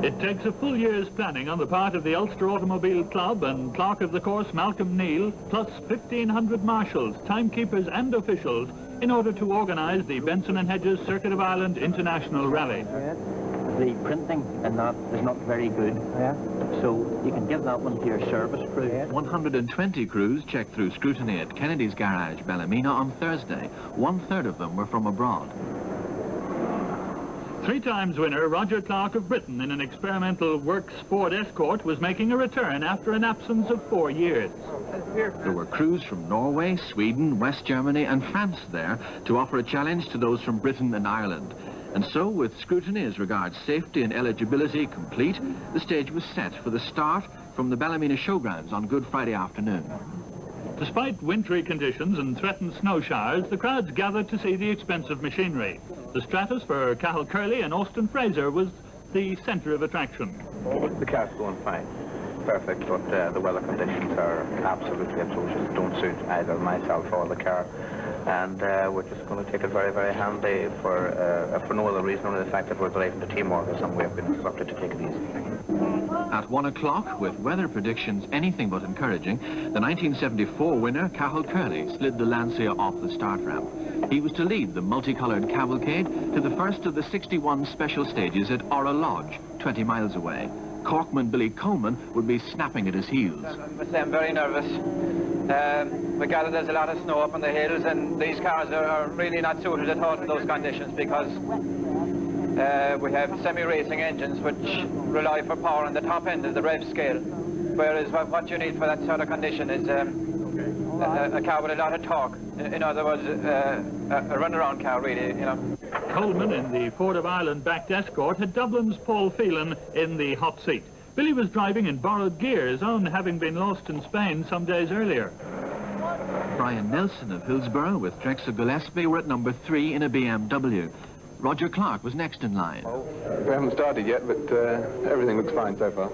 It takes a full year's planning on the part of the Ulster Automobile Club and clerk of the course Malcolm Neal, plus 1,500 marshals, timekeepers and officials in order to organise the Benson and Hedges Circuit of Ireland International Rally. The printing and that is not very good, so you can give that one to your service crew. 120 crews checked through scrutiny at Kennedy's garage, Ballymena, on Thursday. 1/3 of them were from abroad. 3 times winner Roger Clark of Britain in an experimental works Ford Escort was making a return after an absence of 4 years. There were crews from Norway, Sweden, West Germany and France there to offer a challenge to those from Britain and Ireland. And so, with scrutiny as regards safety and eligibility complete, the stage was set for the start from the Ballymena Showgrounds on Good Friday afternoon. Despite wintry conditions and threatened snow showers, the crowds gathered to see the expensive machinery. The Stratos for Cathal Curley and Austin Fraser was the centre of attraction. The car's going fine, perfect, but the weather conditions are absolutely atrocious. Don't suit either myself or the car. And we're just going to take it very, very handy for no other reason than the fact that we're driving to Timor, and we have been instructed to take it easy. At 1 o'clock, with weather predictions anything but encouraging, the 1974 winner, Cathal Curley, slid the Lancia off the start ramp. He was to lead the multicoloured cavalcade to the first of the 61 special stages at Orra Lodge, 20 miles away. Corkman Billy Coleman would be snapping at his heels. I'm very nervous. We gather there's a lot of snow up on the hills, and these cars are really not suited at all to those conditions because we have semi-racing engines which rely for power on the top end of the rev scale, whereas what you need for that sort of condition is a car with a lot of torque. In other words, a runaround car, really, you know. Coleman in the Ford of Ireland-backed Escort had Dublin's Paul Phelan in the hot seat. Billy was driving in borrowed gear, his own having been lost in Spain some days earlier. Brian Nelson of Hillsborough with Drexel Gillespie were at number 3 in a BMW. Roger Clark was next in line. We haven't started yet, but everything looks fine so far.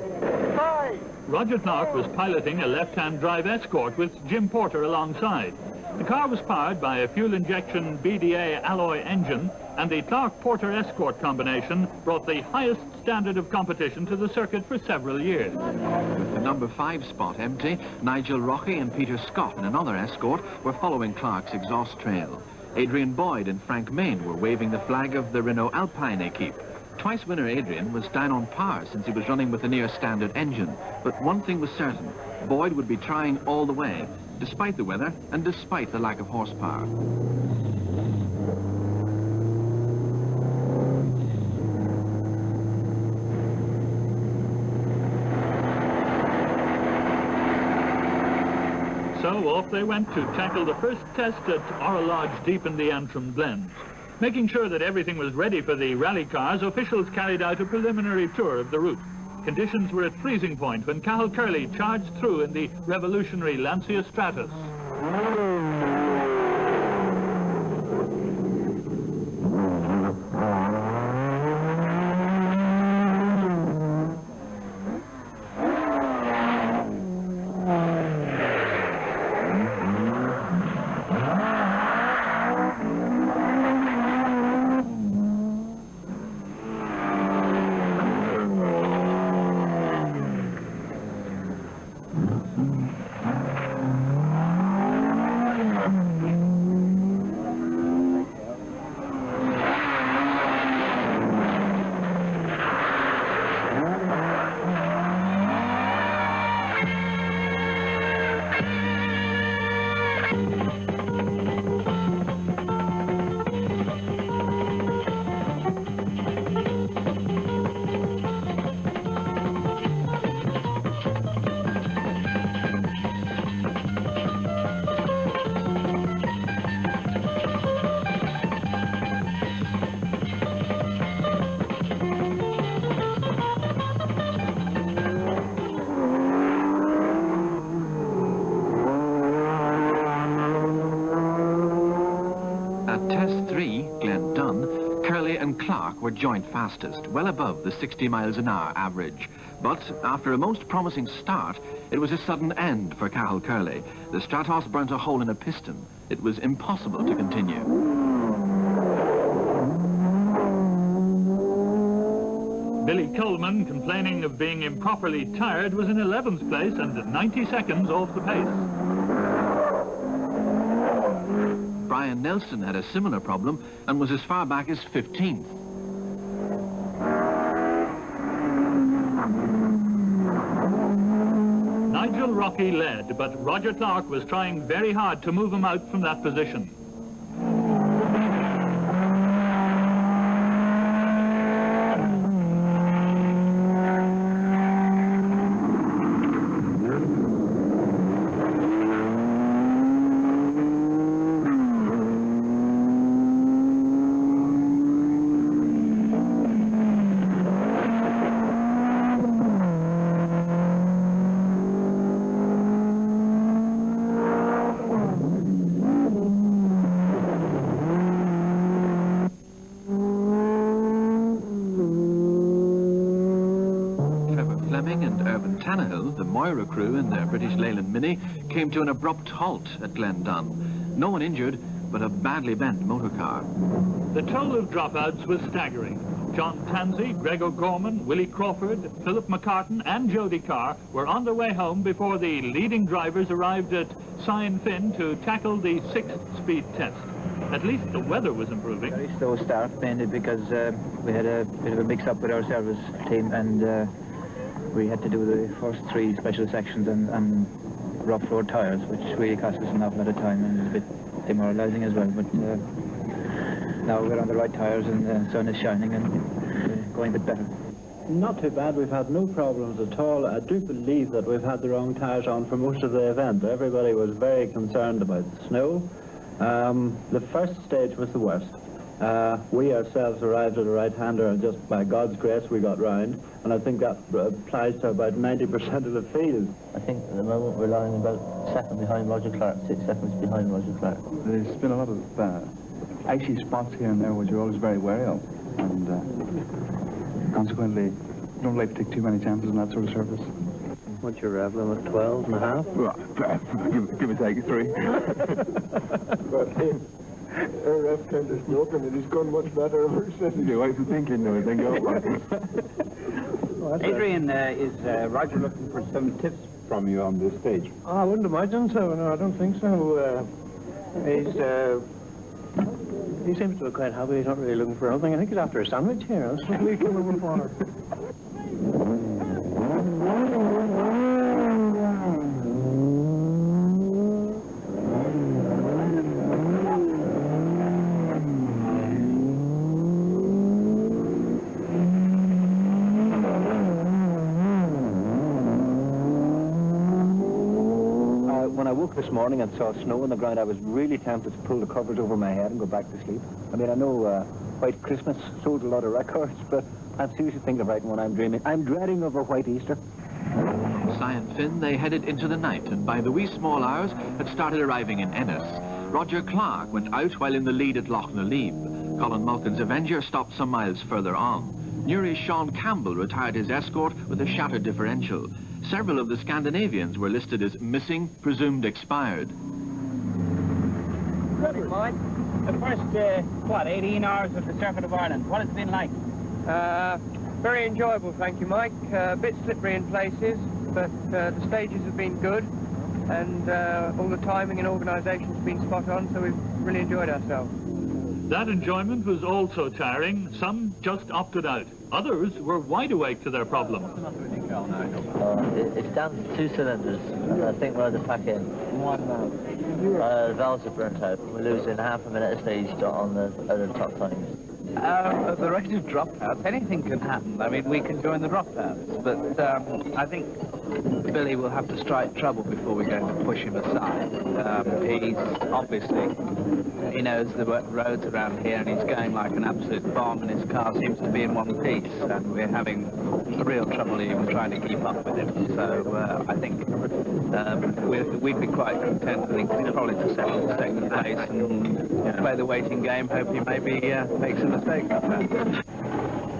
Roger Clark was piloting a left-hand drive Escort with Jim Porter alongside. The car was powered by a fuel injection BDA alloy engine, and the Clark-Porter Escort combination brought the highest standard of competition to the circuit for several years. With the number 5 spot empty, Nigel Rocky and Peter Scott in another Escort were following Clark's exhaust trail. Adrian Boyd and Frank Main were waving the flag of the Renault Alpine equipe. Twice winner Adrian was down on power since he was running with a near standard engine. But one thing was certain, Boyd would be trying all the way, despite the weather and despite the lack of horsepower. So off they went to tackle the first test at Orra Lodge deep in the Antrim Glens. Making sure that everything was ready for the rally cars, officials carried out a preliminary tour of the route. Conditions were at freezing point when Cathal Curley charged through in the revolutionary Lancia Stratos. Clark were joint fastest, well above the 60 miles an hour average. But after a most promising start, it was a sudden end for Cathal Curley. The Stratos burnt a hole in a piston. It was impossible to continue. Billy Coleman, complaining of being improperly tired, was in 11th place and 90 seconds off the pace. Brian Nelson had a similar problem and was as far back as 15th. Nigel Rocky led, but Roger Clark was trying very hard to move him out from that position. The Moira crew in their British Leyland Mini came to an abrupt halt at Glendon. No one injured, but a badly bent motor car. The toll of dropouts was staggering. John Tansey, Greg O'Gorman, Willie Crawford, Philip McCartan and Jody Carr were on their way home before the leading drivers arrived at Sion Fin to tackle the 6th speed test. At least the weather was improving. Very slow start, mainly because we had a bit of a mix-up with our service team, and we had to do the first 3 special sections and rough road tyres, which really cost us an awful lot of time and was a bit demoralising as well. But now we're on the right tyres and the sun is shining and going a bit better. Not too bad. We've had no problems at all. I do believe that we've had the wrong tyres on for most of the event. Everybody was very concerned about the snow. The first stage was the worst. We ourselves arrived at a right-hander, and just by God's grace we got round, and I think that applies to about 90% of the field. I think at the moment we're lying about second behind Roger Clark, 6 seconds behind Roger Clark. There's been a lot of icy spots here and there which you're always very wary of, and consequently don't like to take too many chances on that sort of surface. What's your rev limit, 12 and a half? Well, give me take 3. Our ref kind of broken and he's gone much better ever since. Your wife is thinking now, I think. Adrian, is Roger looking for some tips From you on this stage? Oh, I wouldn't imagine so. No, I don't think so. He seems to be quite happy. He's not really looking for anything. I think he's after a sandwich here. That's what we came over for. When I woke this morning and saw snow on the ground, I was really tempted to pull the covers over my head and go back to sleep. I mean, I know White Christmas sold a lot of records, but I'm seriously thinking of writing one I'm dreaming. I'm dreading of a White Easter. Sion Fin, they headed into the night, and by the wee small hours had started arriving in Ennis. Roger Clark went out while in the lead at Loch Nalib. Colin Mulkin's Avenger stopped some miles further on. Newry's Sean Campbell retired his Escort with a shattered differential. Several of the Scandinavians were listed as missing, presumed expired. Good, Mike. The first, 18 hours of the Circuit of Ireland. What has it been like? Very enjoyable, thank you, Mike. A bit slippery in places, but the stages have been good, and all the timing and organisation has been spot on, so we've really enjoyed ourselves. That enjoyment was also tiring. Some just opted out. Others were wide awake to their problem. It's down to 2 cylinders, and I think we're at the back end. The valves are burnt out. We're losing half a minute a stage on the top times. At the rate of dropouts, anything can happen. I mean, we can join the dropouts, but I think Billy will have to strike trouble before we're going to push him aside. He's obviously, he knows the roads around here, and he's going like an absolute bomb, and his car seems to be in one piece, and we're having real trouble even trying to keep up with him. So I think we'd be quite content, I think, probably to settle in second place and play the waiting game, hope he maybe makes a mistake.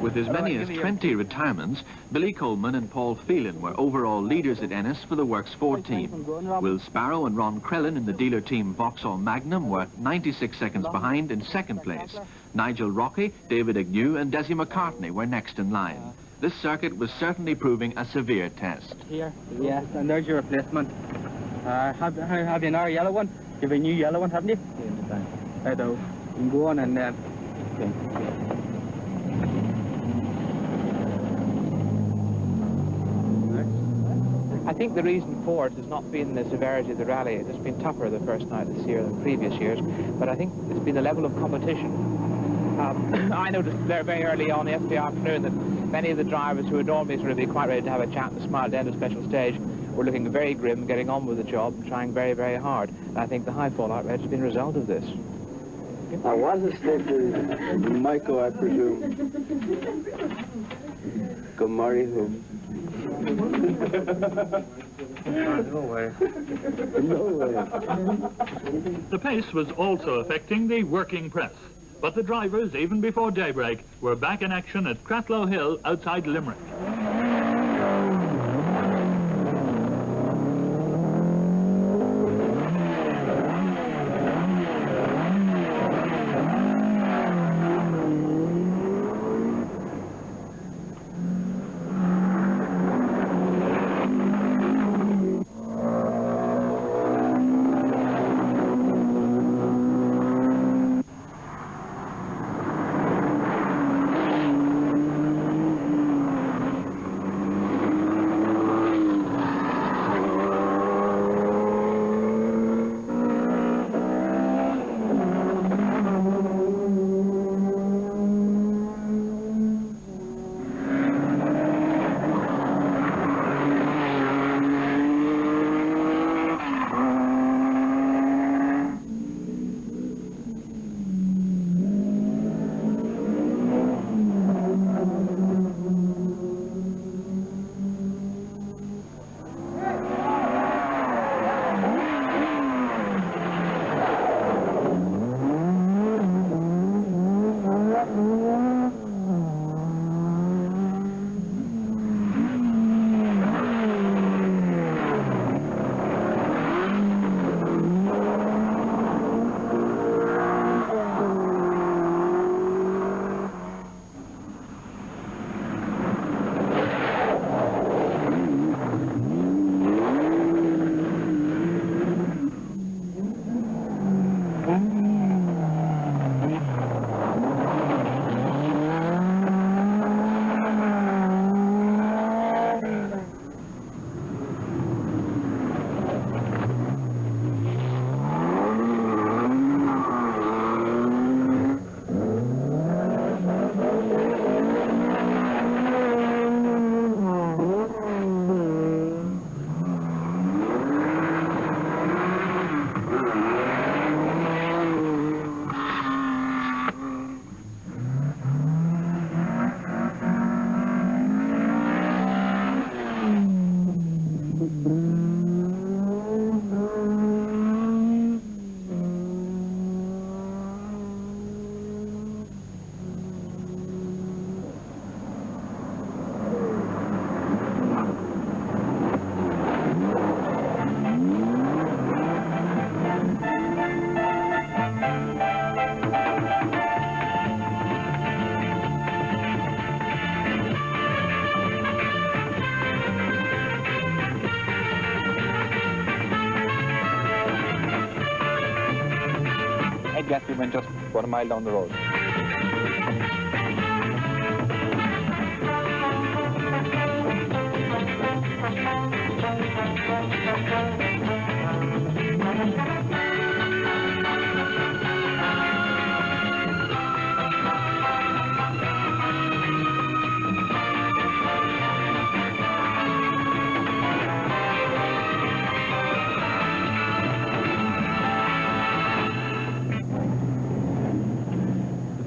With as many as 20 retirements, Billy Coleman and Paul Phelan were overall leaders at Ennis for the Works Ford team. Will Sparrow and Ron Crellin in the dealer team Vauxhall Magnum were 96 seconds behind in second place. Nigel Rocky, David Agnew and Desi McCartney were next in line. this circuit was certainly proving a severe test. Here, yes, and there's your replacement. Have you another yellow one? You have a new yellow one, haven't you? Yeah, in the back. Right, though. You can go on and... I think the reason for it has not been the severity of the rally. It's been tougher the first night this year than previous years, but I think it's been the level of competition. I noticed there very early on yesterday afternoon that many of the drivers who would normally sort of be quite ready to have a chat and smile at the end of special stage were looking very grim, getting on with the job, and trying very, very hard. And I think the high fallout rate has been a result of this. I was a step to Michael, I presume. Go marry him. No way. No way. The pace was also affecting the working press, but the drivers, even before daybreak, were back in action at Cratloe Hill outside Limerick. Yes, we went just 1 mile down the road.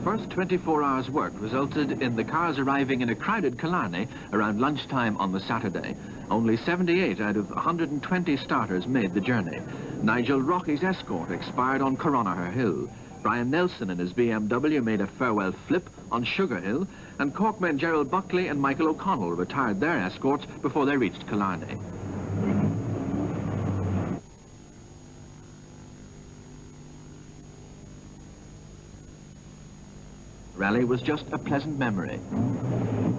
First 24 hours' work resulted in the cars arriving in a crowded Killarney around lunchtime on the Saturday. Only 78 out of 120 starters made the journey. Nigel Rockey's Escort expired on Coronaher Hill. Brian Nelson and his BMW made a farewell flip on Sugar Hill, and Corkmen Gerald Buckley and Michael O'Connell retired their Escorts before they reached Killarney. Rally was just a pleasant memory.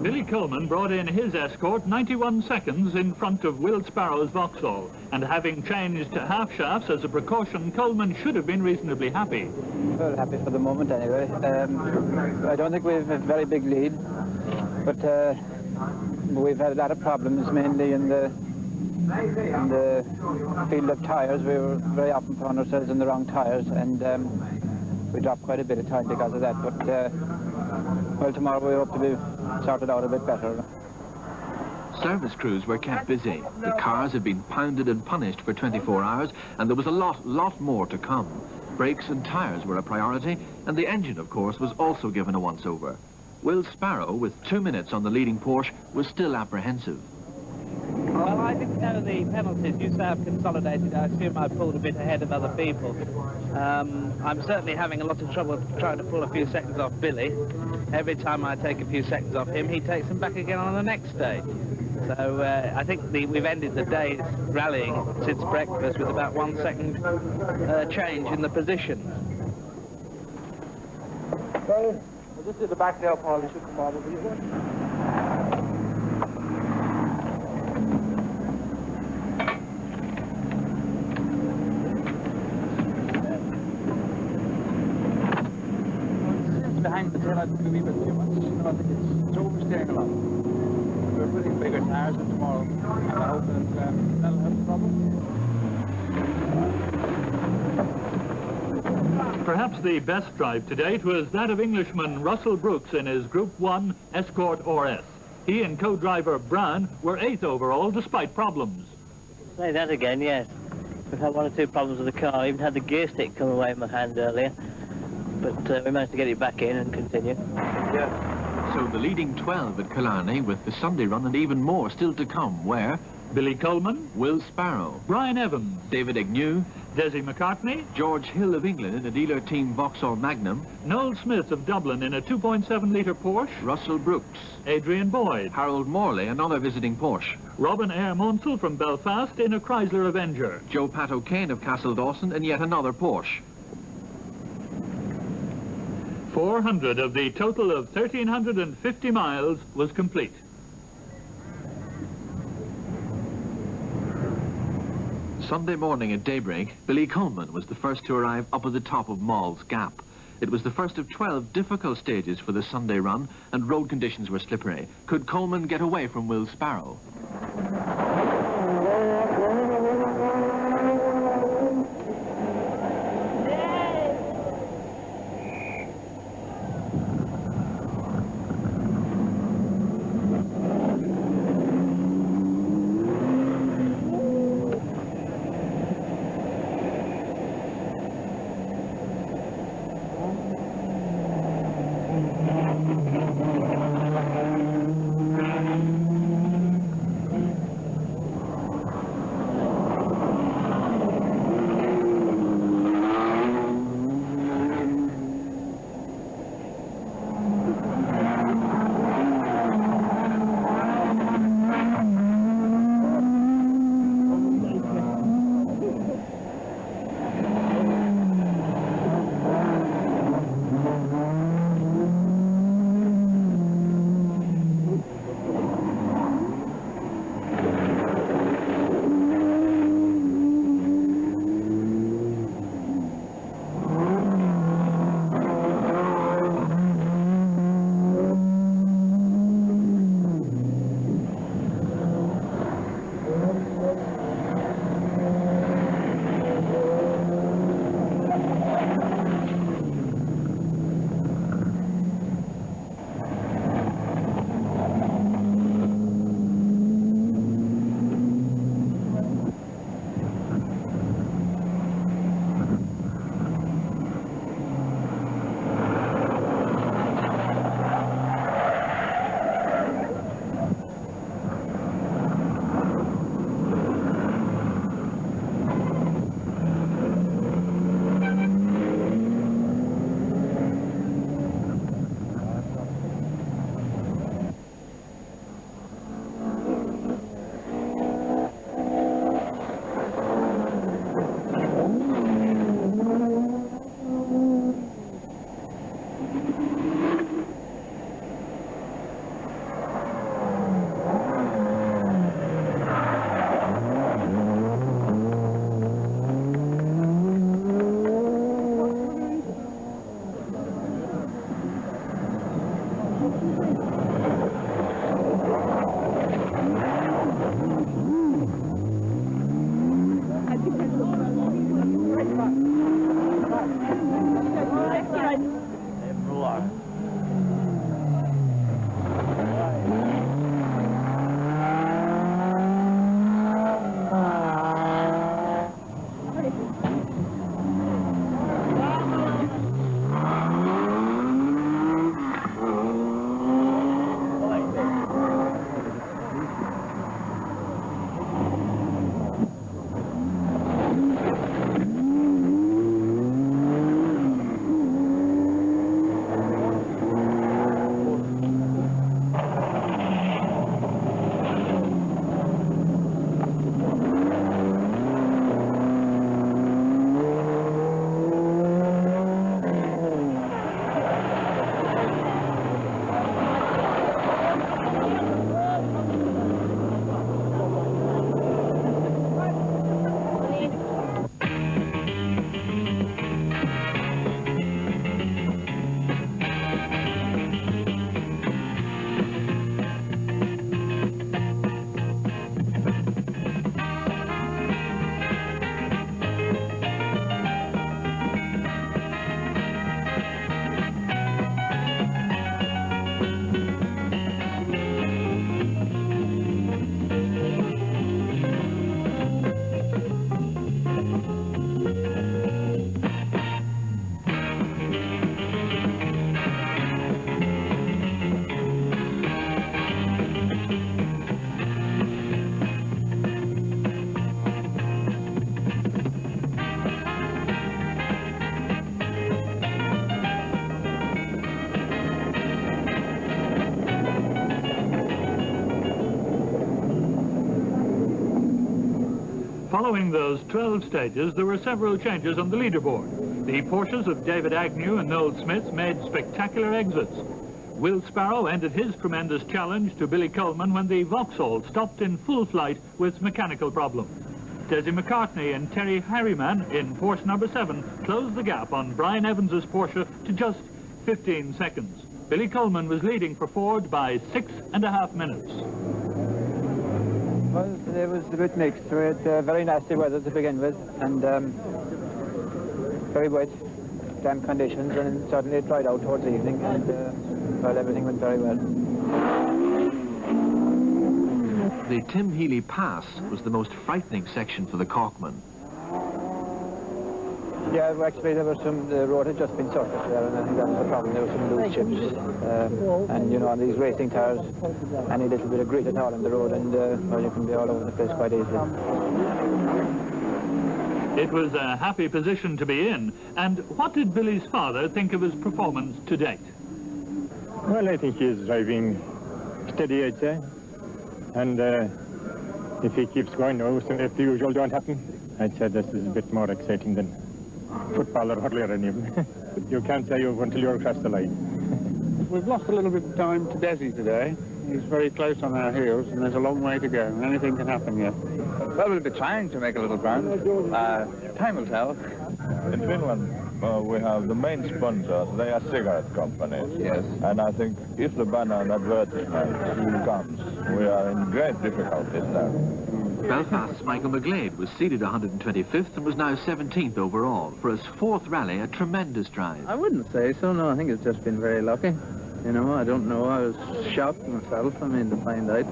Billy Coleman brought in his Escort 91 seconds in front of Will Sparrow's Vauxhall, and having changed to half shafts as a precaution, Coleman should have been reasonably happy. Well, happy for the moment anyway. I don't think we've a very big lead, but we've had a lot of problems, mainly in the field of tyres. We were very often found ourselves in the wrong tyres, and we dropped quite a bit of time because of that. But well, tomorrow we hope to be sorted out a bit better. Service crews were kept busy. The cars had been pounded and punished for 24 hours, and there was a lot more to come. Brakes and tyres were a priority, and the engine, of course, was also given a once-over. Will Sparrow, with 2 minutes on the leading Porsche, was still apprehensive. Well, I didn't know the penalties. You say I've consolidated. I assume I pulled a bit ahead of other people. I'm certainly having a lot of trouble trying to pull a few seconds off Billy. Every time I take a few seconds off him, he takes them back again on the next stage. So I think we've ended the day's rallying since breakfast with about 1 second change in the position. Well, this is the back there, Paul. You should come over. Will you? Behind the tail, I think a wee bit too much. I think it's oversteering a lot. We're putting bigger tires in tomorrow, and I hope that that'll help the problem. Perhaps the best drive to date was that of Englishman Russell Brooks in his Group 1 Escort RS. He and co-driver Brown were 8th overall despite problems. Say that again, yes. We've had 1 or 2 problems with the car. I even had the gear stick come away in my hand earlier. But we managed to get it back in and continue. Yeah. So the leading 12 at Killarney with the Sunday run and even more still to come, where Billy Coleman, Will Sparrow, Brian Evans, David Agnew, Desi McCartney, George Hill of England in a dealer team Vauxhall Magnum, Noel Smith of Dublin in a 2.7-litre Porsche, Russell Brooks, Adrian Boyd, Harold Morley, another visiting Porsche, Robin Eyre Monsell from Belfast in a Chrysler Avenger, Joe Pat O'Kane of Castle Dawson in yet another Porsche. 400 of the total of 1,350 miles was complete. Sunday morning at daybreak, Billy Coleman was the first to arrive up at the top of Mall's Gap. It was the first of 12 difficult stages for the Sunday run, and road conditions were slippery. Could Coleman get away from Will Sparrow? Following those 12 stages, there were several changes on the leaderboard. The Porsches of David Agnew and Noel Smith made spectacular exits. Will Sparrow ended his tremendous challenge to Billy Coleman when the Vauxhall stopped in full flight with mechanical problems. Desi McCartney and Terry Harriman in Porsche number 7 closed the gap on Brian Evans's Porsche to just 15 seconds. Billy Coleman was leading for Ford by 6.5 minutes. Well, it was a bit mixed. We had very nasty weather to begin with, and very wet, damp conditions, and suddenly it dried out towards the evening, and well, everything went very well. The Tim Healy Pass was the most frightening section for the Corkman. Yeah, well, actually there was the road had just been surfaced there, and I think that was the problem. There were some loose chips, and you know, on these racing tires, any little bit of grit at all on the road, and well, you can be all over the place quite easily. It was a happy position to be in. And what did Billy's father think of his performance to date? Well, I think he's driving steady, I'd say. And if he keeps going now, if the usual don't happen, I'd say this is a bit more exciting than football or hurling even. You can't say until you're across the line. We've lost a little bit of time to Desi today. He's very close on our heels, and there's a long way to go. Anything can happen yet. Well, we'll be trying to make a little ground. Time will tell. In Finland, we have the main sponsors. They are cigarette companies. Yes. And I think if the banner and advertisement comes, we are in great difficulties there. Belfast's Michael McGlade was seeded 125th and was now 17th overall. For his 4th rally, a tremendous drive. I wouldn't say so, no. I think it's just been very lucky. You know, I don't know. I was shocked myself, I mean, to find out.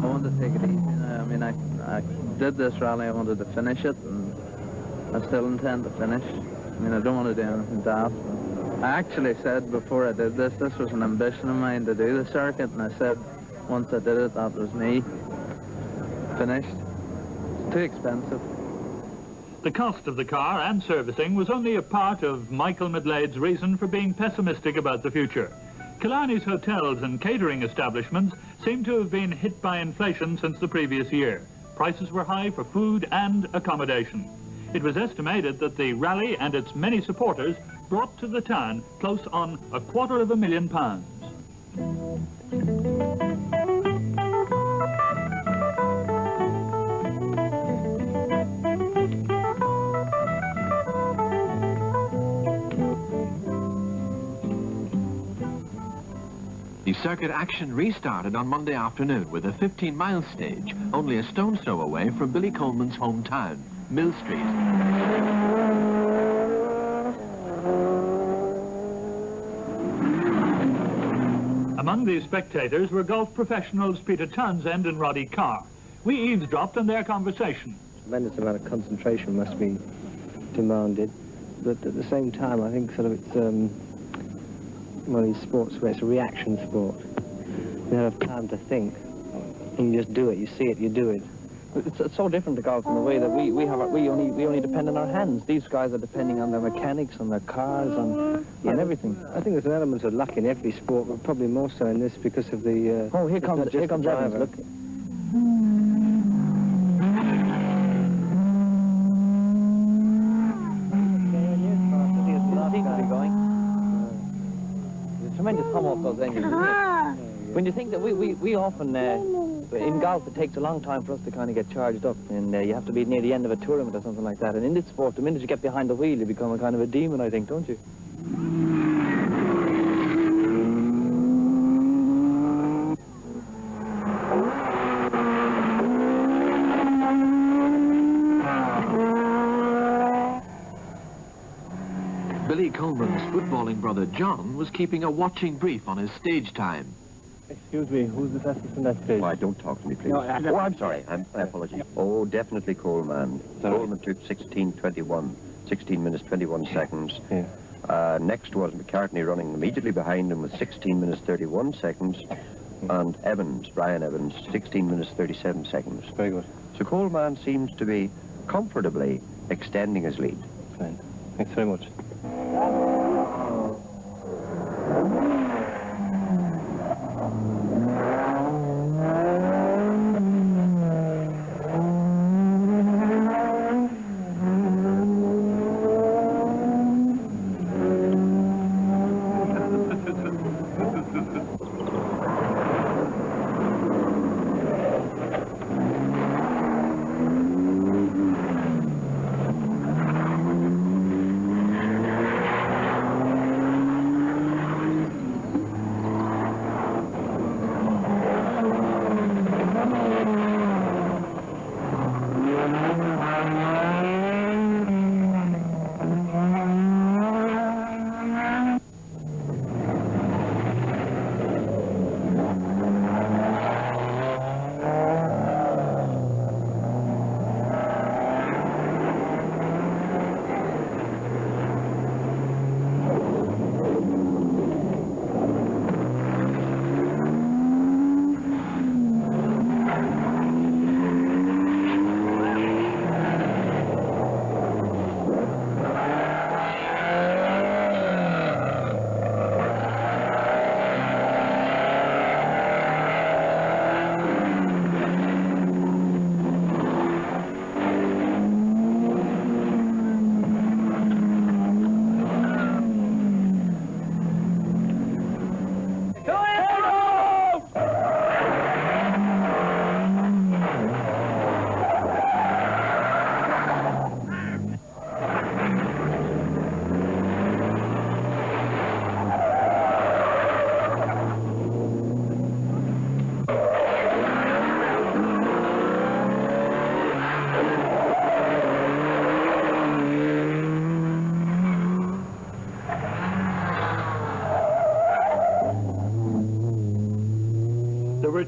I wanted to take it easy. I mean, I did this rally, I wanted to finish it, and I still intend to finish. I mean, I don't want to do anything daft. I actually said before I did this was an ambition of mine to do the circuit, and I said once I did it, that was me. Finished. It's too expensive. The cost of the car and servicing was only a part of Michael McGlade's reason for being pessimistic about the future. Killarney's hotels and catering establishments seem to have been hit by inflation since the previous year. Prices were high for food and accommodation. It was estimated that the rally and its many supporters brought to the town close on £250,000. The circuit action restarted on Monday afternoon with a 15-mile stage, only a stone's throw away from Billy Coleman's hometown, Mill Street. Among these spectators were golf professionals Peter Townsend and Roddy Carr. We eavesdropped on their conversation. Tremendous amount of concentration must be demanded, but at the same time I think sort of it's one of these sports where it's a reaction sport. You don't have time to think. You just do it. You see it, you do it. It's so different to golf in the way that we only depend on our hands. These guys are depending on their mechanics, on their cars, on everything. I think there's an element of luck in every sport, but probably more so in this because of the. Oh, here comes Evans. Look. Tremendous hum off those engines, isn't it? When you think that we often, in golf, it takes a long time for us to kind of get charged up, and you have to be near the end of a tournament or something like that. And in this sport, the minute you get behind the wheel, you become a kind of a demon, I think, don't you? Billy Coleman's footballing brother John was keeping a watching brief on his stage time. Excuse me, who's the fastest in that stage? Why, don't talk to me, please. No, oh, I'm sorry. My apologies. Oh, definitely Coleman. Coleman took 16:21, 16 minutes, 21 seconds. Yeah. Next was McCartney running immediately behind him with 16 minutes, 31 seconds. And Evans, Brian Evans, 16 minutes, 37 seconds. Very good. So Coleman seems to be comfortably extending his lead. Fine. Thanks very much.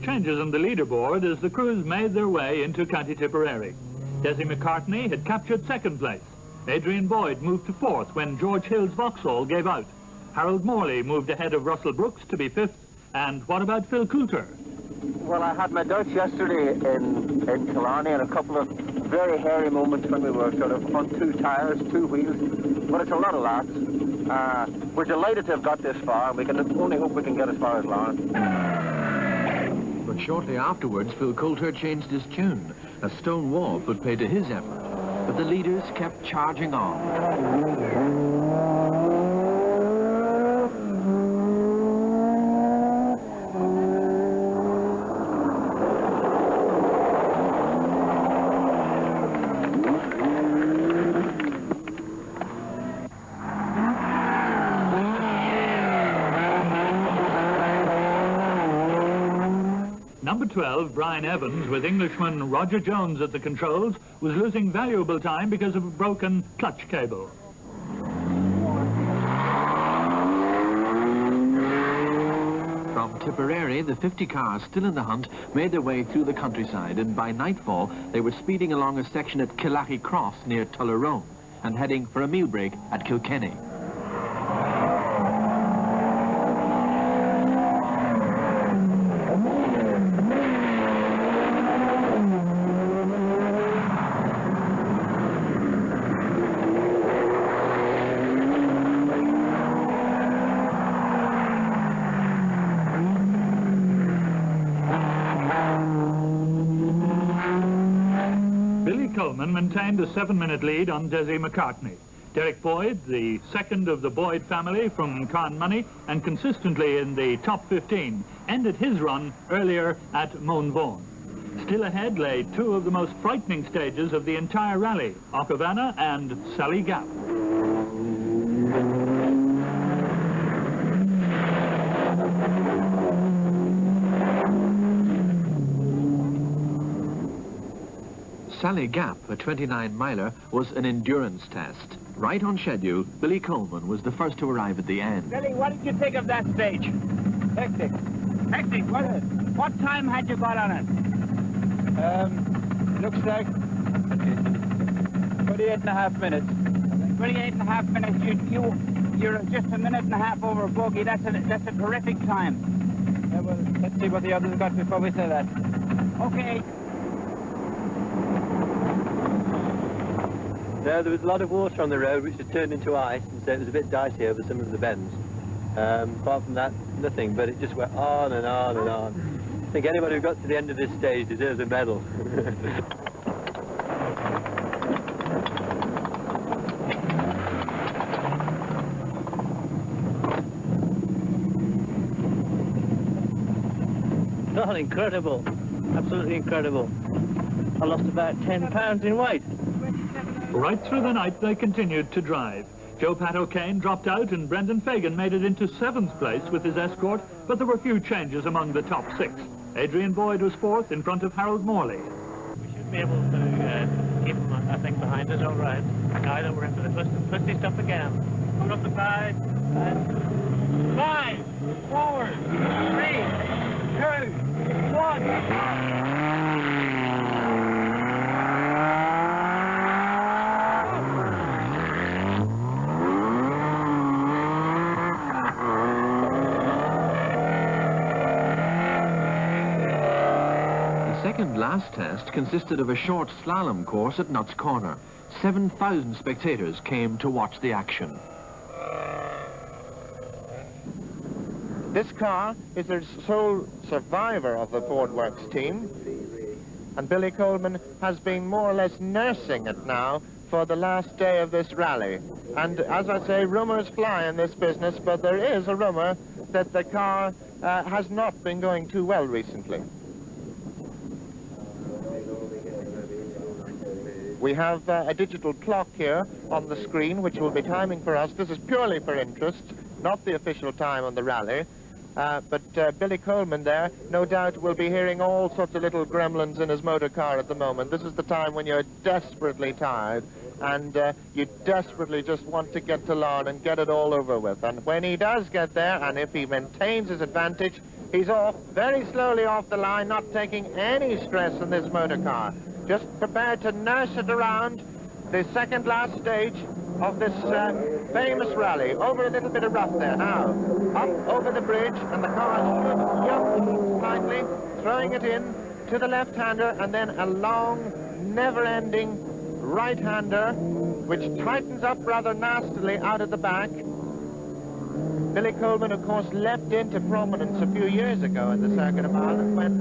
changes on the leaderboard as the crews made their way into County Tipperary. Desi McCartney had captured second place. Adrian Boyd moved to fourth when George Hill's Vauxhall gave out. Harold Morley moved ahead of Russell Brooks to be fifth. And what about Phil Coulter? Well, I had my doubts yesterday in Killarney and a couple of very hairy moments when we were sort of on two tires, two wheels. But it's a lot of lads. We're delighted to have got this far, and we can only hope we can get as far as Lauren. But shortly afterwards, Phil Coulter changed his tune. A stone wall put pay to his effort. But the leaders kept charging on. Number 12, Brian Evans, with Englishman Roger Jones at the controls, was losing valuable time because of a broken clutch cable. From Tipperary, the 50 cars still in the hunt made their way through the countryside, and by nightfall they were speeding along a section at Killarney Cross near Tullerone and heading for a meal break at Kilkenny. Billy Coleman maintained a 7-minute lead on Desi McCartney. Derek Boyd, the second of the Boyd family from Carnmoney and consistently in the top 15, ended his run earlier at Moanvaughan. Still ahead lay two of the most frightening stages of the entire rally, Ockavana and Sally Gap. Sally Gap, a 29-miler, was an endurance test. Right on schedule, Billy Coleman was the first to arrive at the end. Billy, what did you think of that stage? Hectic. Hectic? What time had you got on it? Looks like 28.5 minutes. 28.5 minutes. You're just a minute and a half over bogey. That's a terrific time. Yeah, well, let's see what the others got before we say that. Okay. No, there was a lot of water on the road which had turned into ice, and so it was a bit dicey over some of the bends. Apart from that, nothing, but it just went on and on and on. I think anybody who got to the end of this stage deserves a medal. Oh, incredible. Absolutely incredible. I lost about 10 pounds in weight. Right through the night, they continued to drive. Joe Pat O'Kane dropped out and Brendan Fagan made it into 7th place with his Escort, but there were few changes among the top 6. Adrian Boyd was 4th in front of Harold Morley. We should be able to keep them, I think, behind us all right. Now that we're into the twisty stuff again. Put up the 5, and 5, forward, 3, 2, 1. Second last test consisted of a short slalom course at Nuts Corner. 7,000 spectators came to watch the action. This car is the sole survivor of the Boardworks team, and Billy Coleman has been more or less nursing it now for the last day of this rally. And as I say, rumours fly in this business, but there is a rumour that the car has not been going too well recently. We have a digital clock here on the screen which will be timing for us. This is purely for interest, not the official time on the rally. But Billy Coleman there, no doubt, will be hearing all sorts of little gremlins in his motor car at the moment. This is the time when you're desperately tired and you desperately just want to get to Larne and get it all over with. And when he does get there, and if he maintains his advantage, He's off, very slowly off the line, not taking any stress in this motor car. Just prepared to nurse it around the second last stage of this famous rally. Over a little bit of rough there now. Up over the bridge, and the car should jump slightly, throwing it in to the left-hander, and then a long, never-ending right-hander, which tightens up rather nastily out at the back. Billy Coleman, of course, leapt into prominence a few years ago in the Circuit of Ireland when,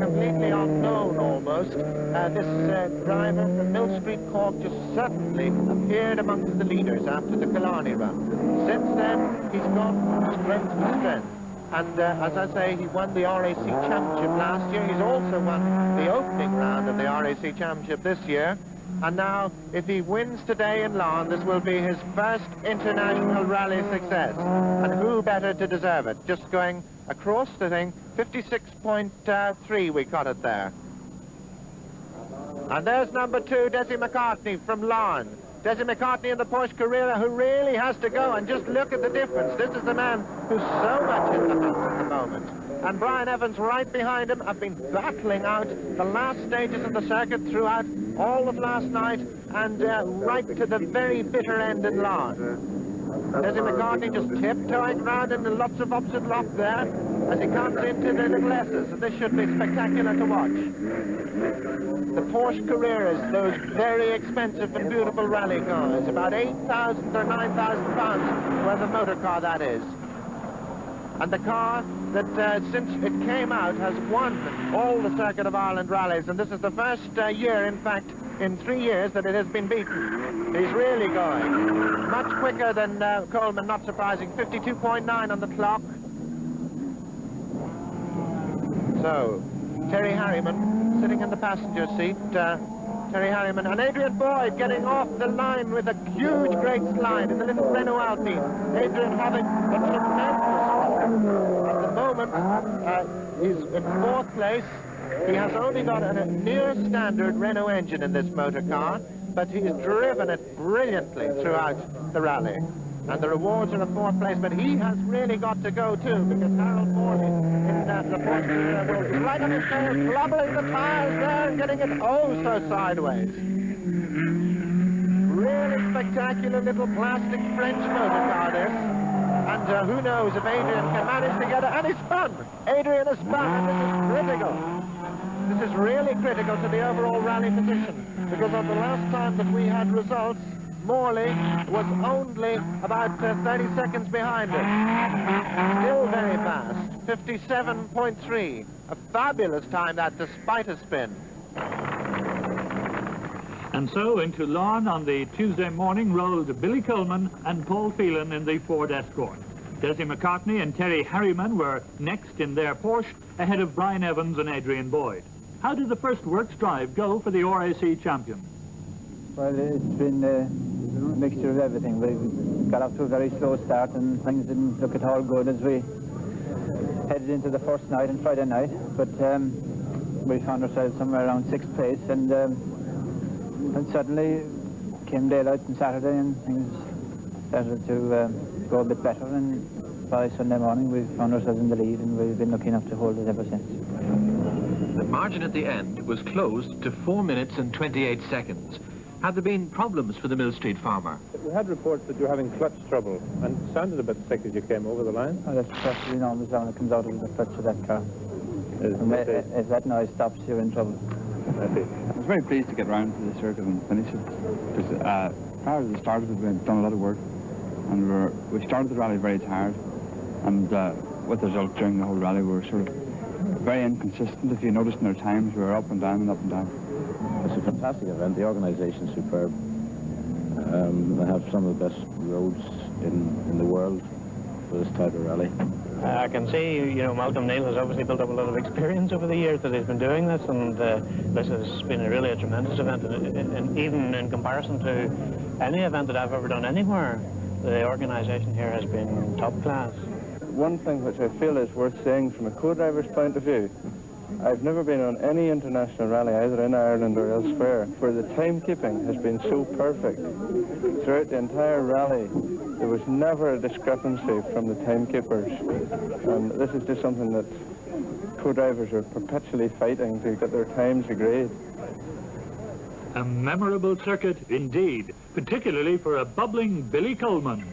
completely unknown almost, this driver from Mill Street, Cork, just suddenly appeared amongst the leaders after the Killarney run. Since then, he's gone from strength to strength. And as I say, he won the RAC Championship last year. He's also won the opening round of the RAC Championship this year. And now, if he wins today in Lawn, this will be his first international rally success. And who better to deserve it? Just going across the thing, 56.3 we got it there. And there's number 2, Desi McCartney from Lawn. Desi McCartney in the Porsche Carrera, who really has to go, and just look at the difference. This is the man who's so much in the hunt at the moment. And Brian Evans right behind him have been battling out the last stages of the circuit throughout all of last night and right to the very bitter end in Lawn. Desi McCartney just tiptoeing round into lots of opposite lock there as he comes into the little S's, and this should be spectacular to watch. The Porsche Carreras, those very expensive and beautiful rally cars, about 8,000 or 9,000 pounds worth of motor car that is. And the car that since it came out has won all the Circuit of Ireland rallies, and this is the first year, in fact, in 3 years that it has been beaten. He's really going. Much quicker than Coleman, not surprising. 52.9 on the clock. So, Terry Harriman sitting in the passenger seat. Terry Harriman and Adrian Boyd getting off the line with a huge, great slide in the little Renault Alpine. Adrian having a tremendous at the moment. He's in 4th place. He has only got a near standard Renault engine in this motor car, but he's driven it brilliantly throughout the rally. And the rewards are a 4th place, but he has really got to go too, because Harold Morley in the Porsche is right on his tail, flobbling the tires there and getting it oh so sideways. Really spectacular little plastic French motor car this. And who knows if Adrian can manage to get it, and he's spun! Adrian has spun, and this is critical. This is really critical to the overall rally position, because on the last time that we had results, Morley was only about 30 seconds behind him. Still very fast, 57.3. A fabulous time that, despite a spin. And so into Lawn on the Tuesday morning rolled Billy Coleman and Paul Phelan in the Ford Escort. Desi McCartney and Terry Harriman were next in their Porsche, ahead of Brian Evans and Adrian Boyd. How did the first works drive go for the RAC champion? Well, it's been a mixture of everything. We got off to a very slow start, and things didn't look at all good as we headed into the first night and Friday night. But we found ourselves somewhere around 6th place, and suddenly came daylight on Saturday, and things started to go a bit better. And by Sunday morning, we found ourselves in the lead, and we've been lucky enough to hold it ever since. The margin at the end was closed to 4 minutes and 28 seconds. Had there been problems for the Mill Street farmer? We had reports that you were having clutch trouble, and it sounded a bit sick as you came over the line. Oh, that's perfectly normal sound that comes out of the clutch of that car. If that noise stops, you're in trouble. I was very pleased to get round to the circuit and finish it, because prior to the start of it, we've done a lot of work, and we started the rally very tired, and with the result during the whole rally, we were sort of very inconsistent. If you noticed in our times, we were up and down and up and down. It's a fantastic event. The organisation's superb. They have some of the best roads in the world for this type of rally. I can see, you know, Malcolm Neal has obviously built up a lot of experience over the years that he's been doing this, and this has been really a tremendous event, and even in comparison to any event that I've ever done anywhere, the organisation here has been top class. One thing which I feel is worth saying from a co-driver's point of view I've never been on any international rally, either in Ireland or elsewhere, where the timekeeping has been so perfect. Throughout the entire rally, there was never a discrepancy from the timekeepers. And this is just something that co-drivers are perpetually fighting to get their times agreed. A memorable circuit indeed, particularly for a bubbling Billy Coleman.